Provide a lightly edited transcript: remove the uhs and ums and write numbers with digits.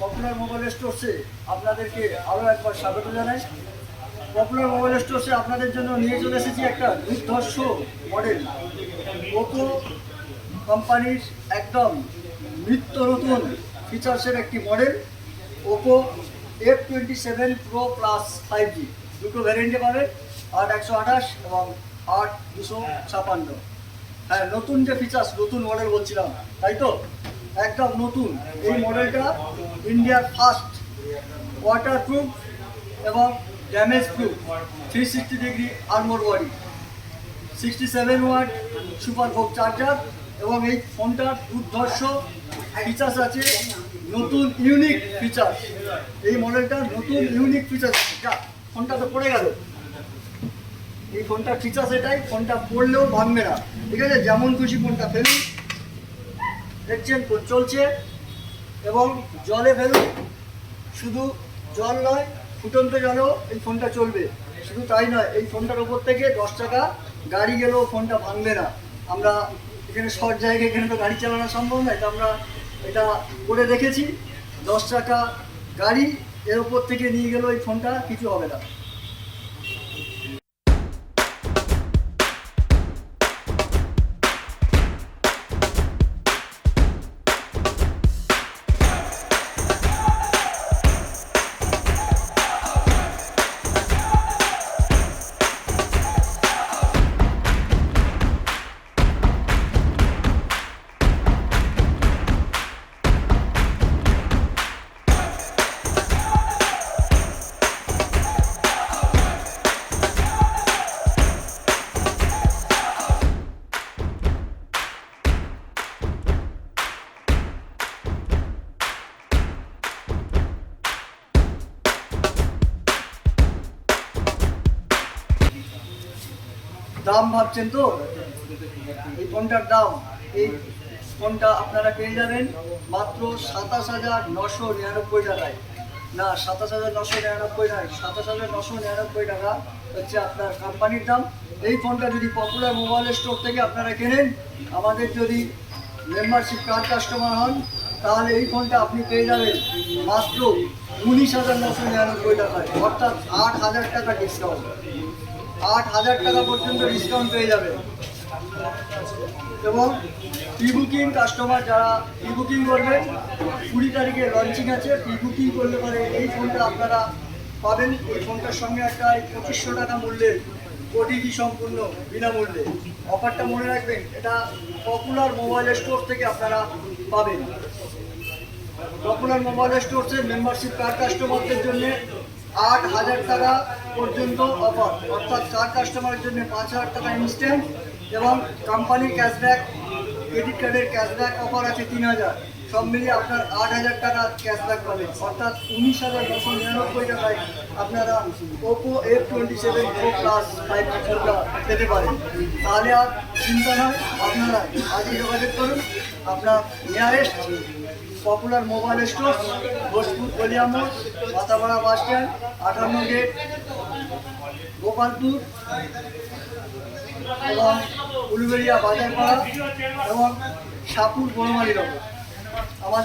Popular mobile স্টোরসে আপনাদেরকে আরও একবার স্বাগত জানাই। পপুলার মোবাইল স্টোরসে আপনাদের জন্য নিয়ে চলে এসেছি একটা দুর্ধর্ষ মডেল, ওপো কোম্পানির একদম নিত্য নতুন ফিচার্সের একটি model, Oppo F27 Pro Plus 5G। দুটো ভ্যারিয়েন্টে পাবেন, 8/128 এবং 8/256। হ্যাঁ, নতুন যে ফিচার্স, নতুন মডেল বলছিলাম, তাই তো? একদম নতুন এই মডেলটা ইন্ডিয়ার ফার্স্ট ওয়াটারপ্রুফ এবং damage proof 360 degree armour body, 67 watt super VOOC charger এবং এই ফোনটার দুর্ধর্ষ ফিচার্স আছে, নতুন ইউনিক ফিচার্স। এই মডেলটার নতুন ইউনিক ফিচার্স। যা, ফোনটা তো পড়ে গেল। এই ফোনটার ফিচার্স এটাই, ফোনটা পড়লেও ভাঙবে না, ঠিক আছে? যেমন খুশি ফোনটা ফেলুন, দেখছেন চলছে, এবং জলে ফেলুন, শুধু জল নয়, ফুটন্ত জলেও এই ফোনটা চলবে। শুধু তাই নয়, এই ফোনটার উপর থেকে 10 টাকা গাড়ি গেলেও ফোনটা ভাঙবে না। আমরা এখানে শর্ট জায়গায়, এখানে তো গাড়ি চালানো সম্ভব নয়, তো আমরা এটা করে রেখেছি। 10 টাকা গাড়ি এর উপর থেকে নিয়ে গেলেও এই ফোনটা কিছু হবে না। দাম ভাবছেন তো, এই ফোনটার দাম, এই ফোনটা আপনারা পেয়ে যাবেন মাত্র 27,999 টাকায়। না, 27,999 নয়, 27,999 টাকা হচ্ছে আপনার কোম্পানির দাম। এই ফোনটা যদি পপুলার মোবাইল স্টোর থেকে আপনারা কেনেন, আমাদের যদি মেম্বারশিপ কার্ড কাস্টমার হন, তাহলে এই ফোনটা আপনি পেয়ে যাবেন মাত্র 19,999 টাকায়, অর্থাৎ 8,000 টাকা ডিসকাউন্ট। 8,000 টাকা পর্যন্ত ডিসকাউন্ট পেয়ে যাবে। এবং প্রি বুকিং কাস্টমার যারা প্রি বুকিং করবেন, 20 তারিখে লঞ্চিং আছে, প্রি বুকিং করলে পরে এই ফোনটা আপনারা পাবেন। এই ফোনটার সঙ্গে একটা 2500 টাকা মূল্যের ওটিজি সম্পূর্ণ বিনামূল্যে। অফারটা মনে রাখবেন, এটা পপুলার মোবাইল স্টোর থেকে আপনারা পাবেন। পপুলার মোবাইল স্টোরসের মেম্বারশিপ কার্ড কাস্টমারদের জন্য 8,000 টাকা পর্যন্ত অফার, অর্থাৎ কার্ড কাস্টমারের জন্য 5,000 টাকা ইনস্ট্যান্ট, এবং কোম্পানির ক্যাশব্যাক, ক্রেডিট কার্ডের ক্যাশব্যাক অফার আছে 3,000। সব মিলিয়ে আপনার 8,000 টাকা ক্যাশব্যাক পাবেন, অর্থাৎ 19,999 টাকায় আপনারা Oppo F27 Pro Plus 5G ফোনটা পেতে পারেন। তাহলে আর চিন্তা নয়, আপনারা আজই যোগাযোগ করুন। আপনার nearest popular mobile store, Ghoshpur Kaliamore, Mathapara bus stand, 58 gate, Gopalpur এবং উলুবেড়িয়া বাজারপাড়া এবং শাহপুর বনমালী নগর। আমাদের